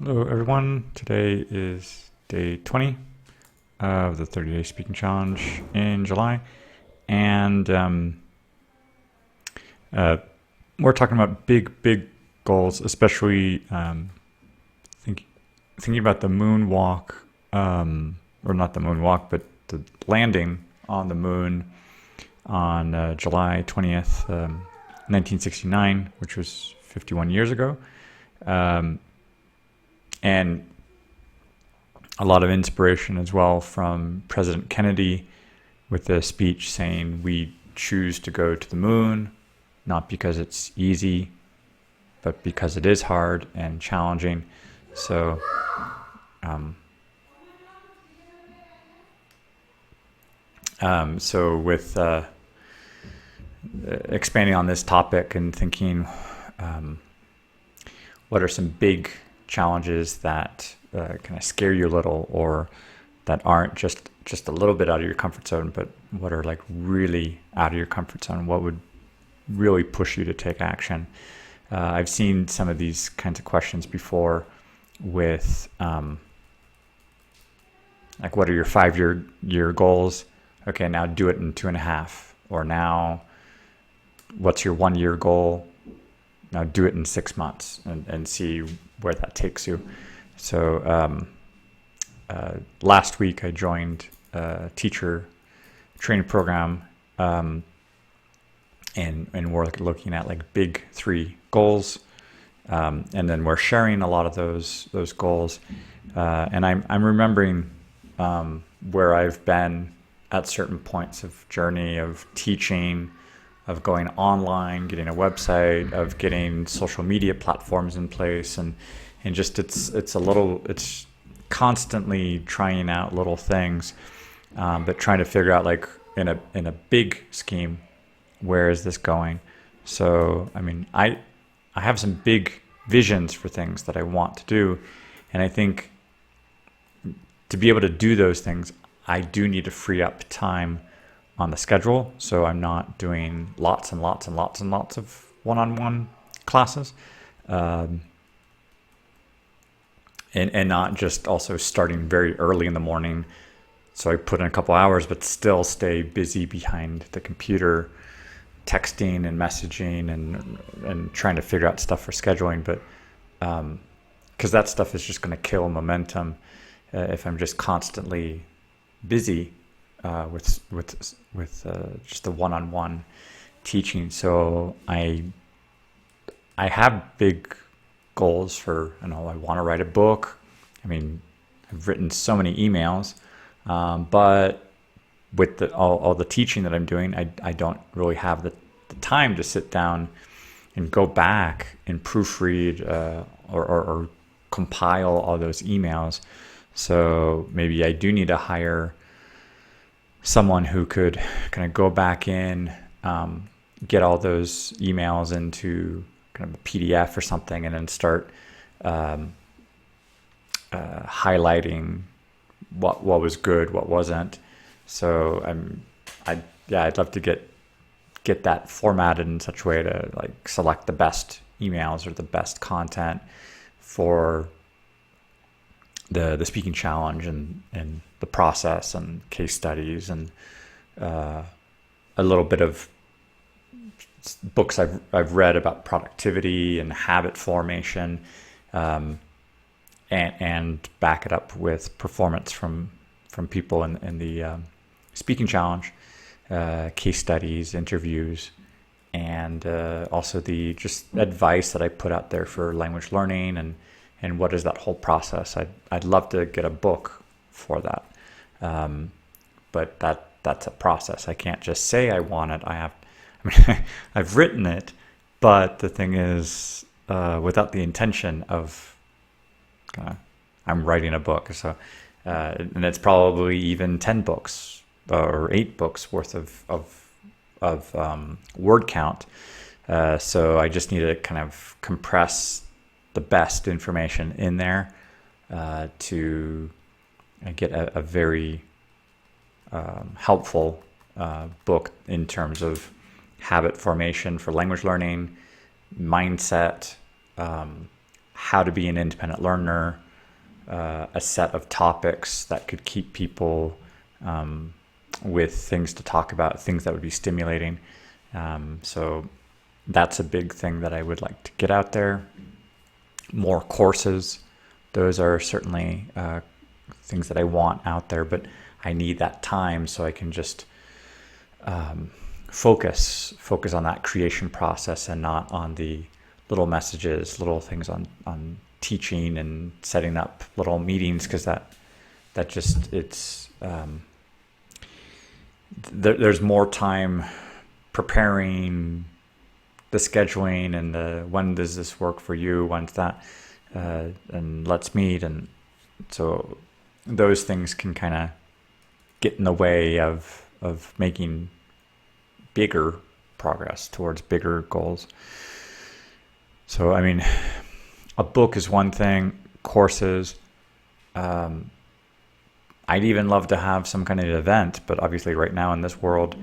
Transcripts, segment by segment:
Hello, everyone. Today is day 20 of the 30-day speaking challenge in July, and uh, we're talking about big goals, especially think, thinking about the moonwalk, or not the moonwalk, but the landing on the moon on July 20th, 1969, which was 51 years ago. And a lot of inspiration as well from President Kennedy with a speech saying we choose to go to the moon, not because it's easy, but because it is hard and challenging. So, with expanding on this topic and thinking, what are some big challenges that kind of scare you a little, or that aren't just a little bit out of your comfort zone, but what are like really out of your comfort zone? What would really push you to take action? I've seen some of these kinds of questions before with like, what are your 5-year goals? Okay, now do it in 2.5. Or now, what's your 1-year goal? Now do it in 6 months and see where that takes you. So last week I joined a teacher training program, and we're looking at like big 3 goals, and then we're sharing a lot of those goals, and I'm remembering where I've been at certain points of journey of teaching, of going online, getting a website, of getting social media platforms in place, and just it's constantly trying out little things, but trying to figure out, like, in a big scheme, where is this going? So I mean, I have some big visions for things that I want to do, and I think to be able to do those things, I do need to free up time on the schedule, so I'm not doing lots and lots and lots and lots of one-on-one classes, and not just also starting very early in the morning, so I put in a couple hours but still stay busy behind the computer, texting and messaging and trying to figure out stuff for scheduling. But because that stuff is just going to kill momentum if I'm just constantly busy with just the one-on-one teaching. So I have big goals for, I want to write a book. I mean, I've written so many emails, but with all the teaching that I'm doing, I don't really have the time to sit down and go back and proofread or compile all those emails. So maybe I do need to hire someone who could kind of go back in, get all those emails into kind of a PDF or something, and then start highlighting what was good, what wasn't. So I'd love to get that formatted in such a way to, like, select the best emails or the best content for the speaking challenge, and the process and case studies, and a little bit of books I've read about productivity and habit formation, and back it up with performance from people in the speaking challenge, case studies, interviews, and also the just advice that I put out there for language learning, and what is that whole process. I'd love to get a book for that, but that's a process. I can't just say I want it. I've written it, but the thing is, without the intention of I'm writing a book. So and it's probably even 10 books or 8 books worth of word count. So I just need to kind of compress the best information in there to get a very helpful book in terms of habit formation for language learning, mindset, how to be an independent learner, a set of topics that could keep people with things to talk about, things that would be stimulating. So that's a big thing that I would like to get out there. More courses. Those are certainly things that I want out there, but I need that time so I can just focus on that creation process and not on the little messages, little things on teaching and setting up little meetings, because that just, it's there's more time preparing, the scheduling, and the when does this work for you, when's that, and let's meet, and so those things can kind of get in the way of making bigger progress towards bigger goals. So I mean, a book is one thing, courses. I'd even love to have some kind of event, but obviously right now in this world,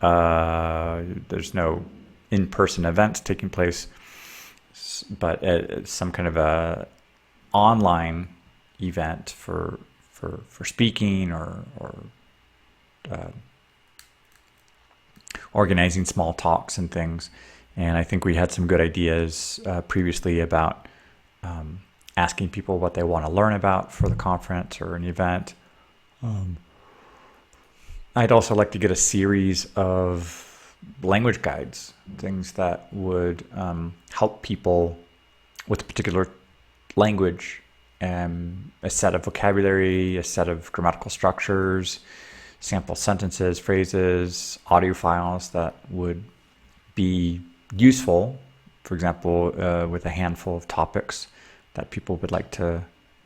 there's no in-person events taking place, but some kind of a online event for speaking or organizing small talks and things. And I think we had some good ideas previously about asking people what they want to learn about for the conference or an event. I'd also like to get a series of language guides, things that would help people with a particular language, a set of vocabulary, a set of grammatical structures, sample sentences, phrases, audio files that would be useful, for example, with a handful of topics that people would like to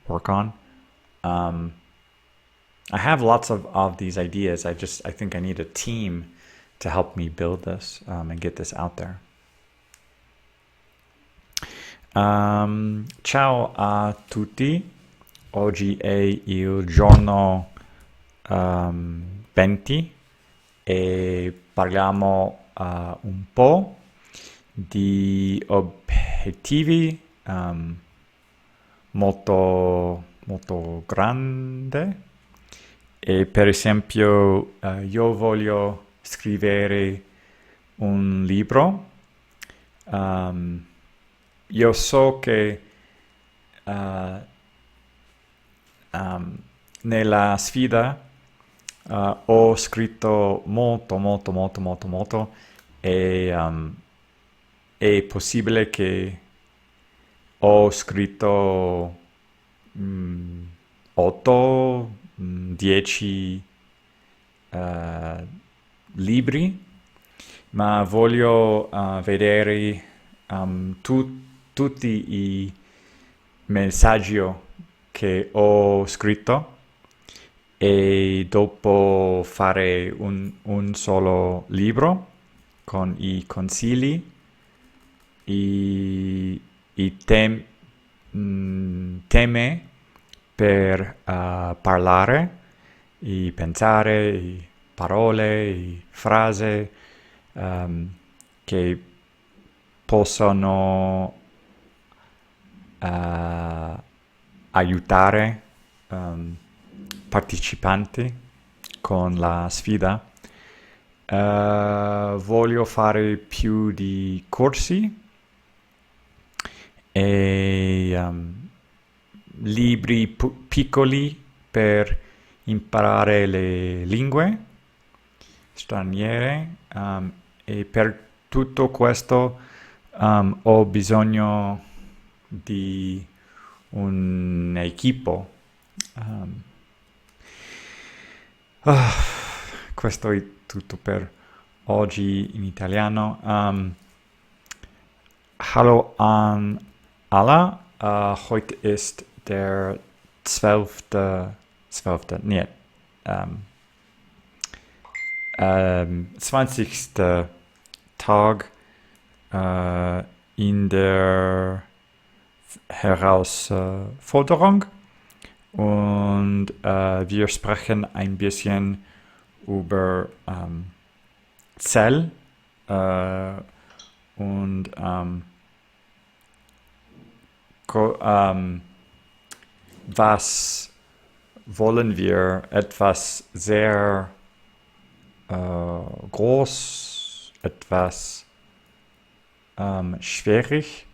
work on. I have lots of these ideas. I think I need a team to help me build this and get this out there. Ciao a tutti. Oggi è il giorno 20 e parliamo un po' di obiettivi molto grande. E per esempio io voglio scrivere un libro. Io so che nella sfida ho scritto molto e è possibile che ho scritto 8, 10 libri, ma voglio vedere tutti i messaggi che ho scritto e dopo fare un solo libro con i consigli, i temi per parlare, i pensare, i parole, i frasi che possono aiutare partecipanti con la sfida. Voglio fare più di corsi e libri piccoli per imparare le lingue straniere, e per tutto questo ho bisogno di un equipo. Questo è tutto per oggi in italiano. Hallo an alle. Heute ist der 20. Tag in der Herausforderung und wir sprechen ein bisschen über Zell und was wollen wir? Etwas sehr groß, etwas schwierig.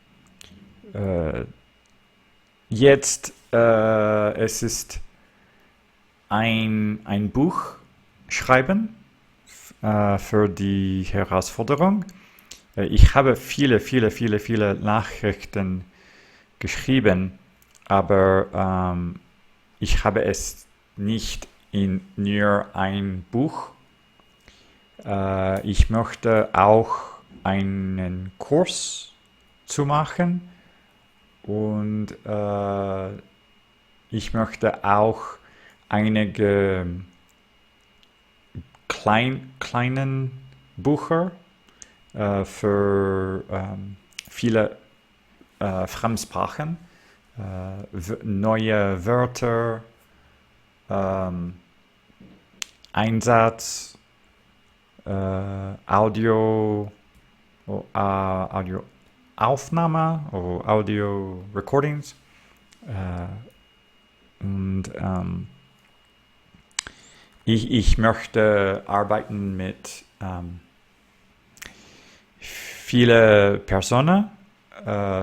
Jetzt es ist ein Buch schreiben für die Herausforderung. Ich habe viele Nachrichten geschrieben, aber ich habe es nicht in nur ein Buch. Ich möchte auch einen Kurs zu machen und ich möchte auch einige kleinen Bücher für viele Fremdsprachen, neue Wörter, Einsatz, Audioaufnahme oder Audio Recordings und ich möchte arbeiten mit viele Personen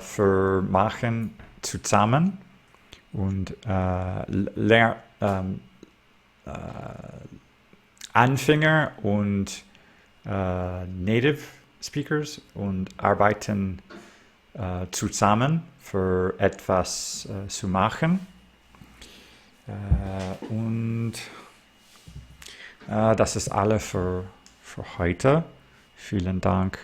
für machen zusammen und Anfänger und Native Speakers und arbeiten zusammen für etwas zu machen. Und das ist alles für heute. Vielen Dank.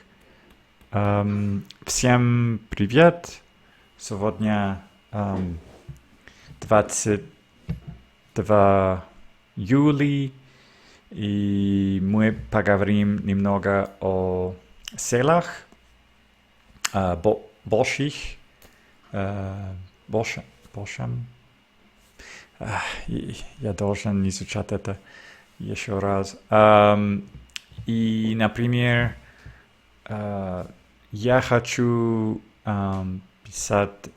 Всем привет. Сегодня 22 июля, и мы поговорим немного о селах, больших, большем. Я должен изучать это еще раз. И, например, я хочу писать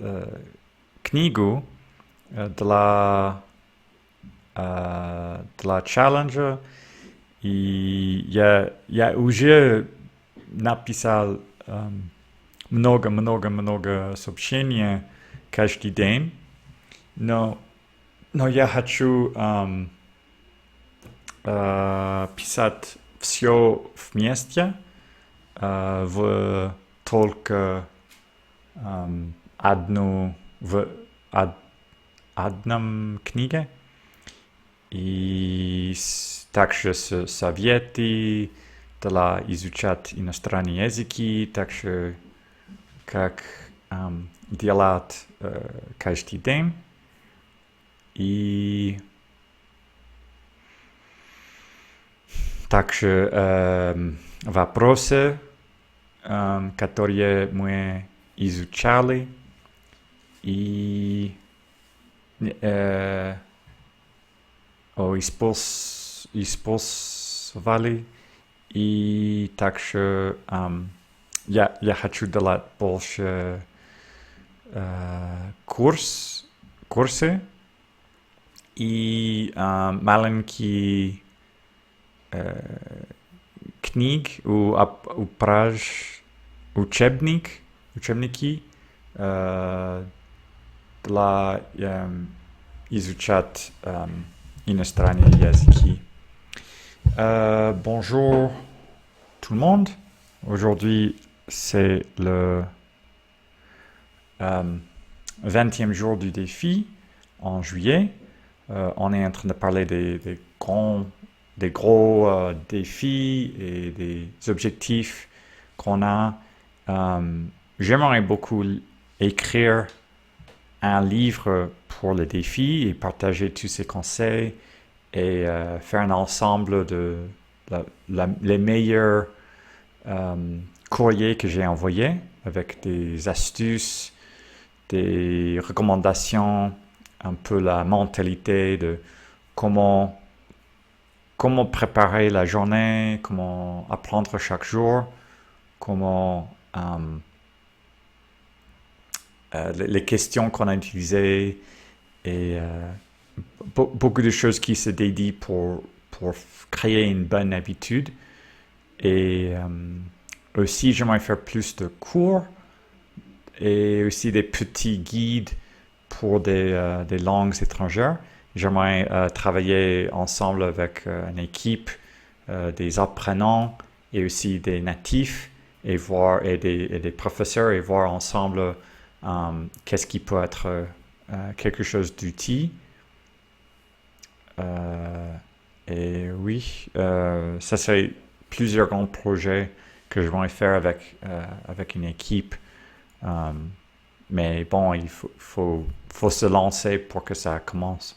книгу для челленджа, и я уже написал много сообщений каждый день, но я хочу писать все вместе в только одном книге. И также советы для изучать иностранные языки, также как делать каждый день. И также вопросы, которые мы изучали и использовали. И также я хочу делать больше курсы и маленькие книг, учебники для изучать иностранные языки. Bonjour tout le monde. Aujourd'hui, c'est le 20e jour du défi en juillet. On est en train de parler des gros défis et des objectifs qu'on a. J'aimerais beaucoup écrire un livre pour les défis et partager tous ces conseils et faire un ensemble de les meilleurs courriers que j'ai envoyés avec des astuces, des recommandations, un peu la mentalité de comment préparer la journée, comment apprendre chaque jour, comment les questions qu'on a utilisées et beaucoup de choses qui se dédient pour créer une bonne habitude. Et aussi, j'aimerais faire plus de cours et aussi des petits guides pour des langues étrangères. J'aimerais travailler ensemble avec une équipe des apprenants et aussi des natifs et des professeurs et voir ensemble qu'est-ce qui peut être quelque chose d'utile. Et oui, ça serait plusieurs grands projets que je vais faire avec une équipe. Mais bon, faut se lancer pour que ça commence.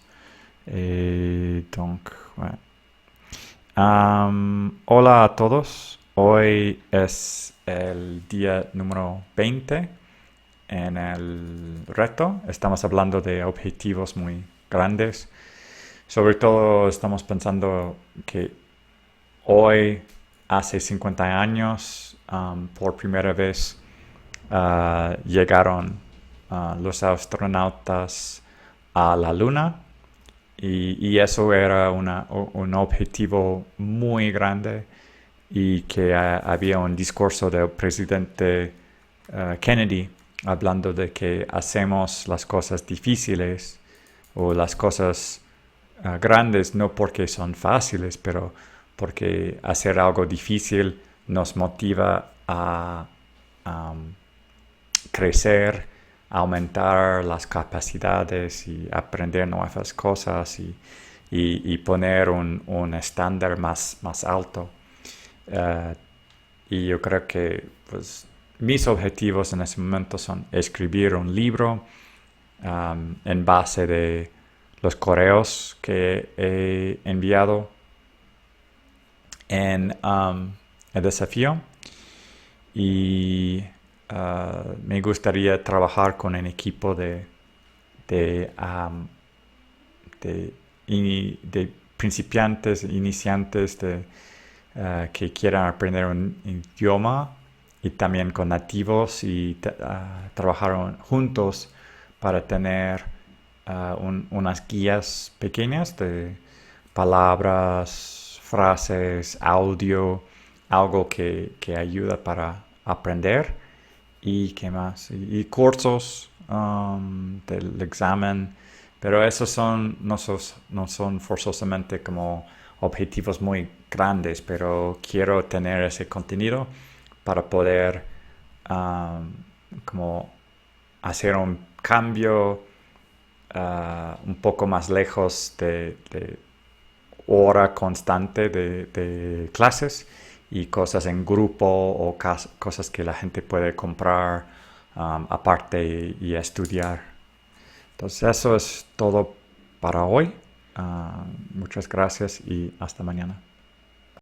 Et donc, ouais. Hola a todos. Hoy es el día número 20 en el reto. Estamos hablando de objetivos muy grandes. Sobre todo estamos pensando que hoy, hace 50 años, por primera vez llegaron los astronautas a la Luna y eso era un objetivo muy grande y que había un discurso del presidente Kennedy hablando de que hacemos las cosas difíciles o las cosas grandes no porque son fáciles, pero porque hacer algo difícil nos motiva a crecer, aumentar las capacidades y aprender nuevas cosas y poner un estándar más alto. Y yo creo que pues, mis objetivos en ese momento son escribir un libro en base de los correos que he enviado en el desafío y me gustaría trabajar con un equipo de principiantes, iniciantes que quieran aprender un idioma y también con nativos y trabajar juntos para tener unas guías pequeñas de palabras, frases, audio, algo que ayuda para aprender y qué más, y cursos del examen, pero esos no son forzosamente como objetivos muy grandes, pero quiero tener ese contenido para poder como hacer un cambio un poco más lejos de hora constante de clases y cosas en grupo o cosas que la gente puede comprar aparte y estudiar. Entonces eso es todo para hoy. Muchas gracias y hasta mañana.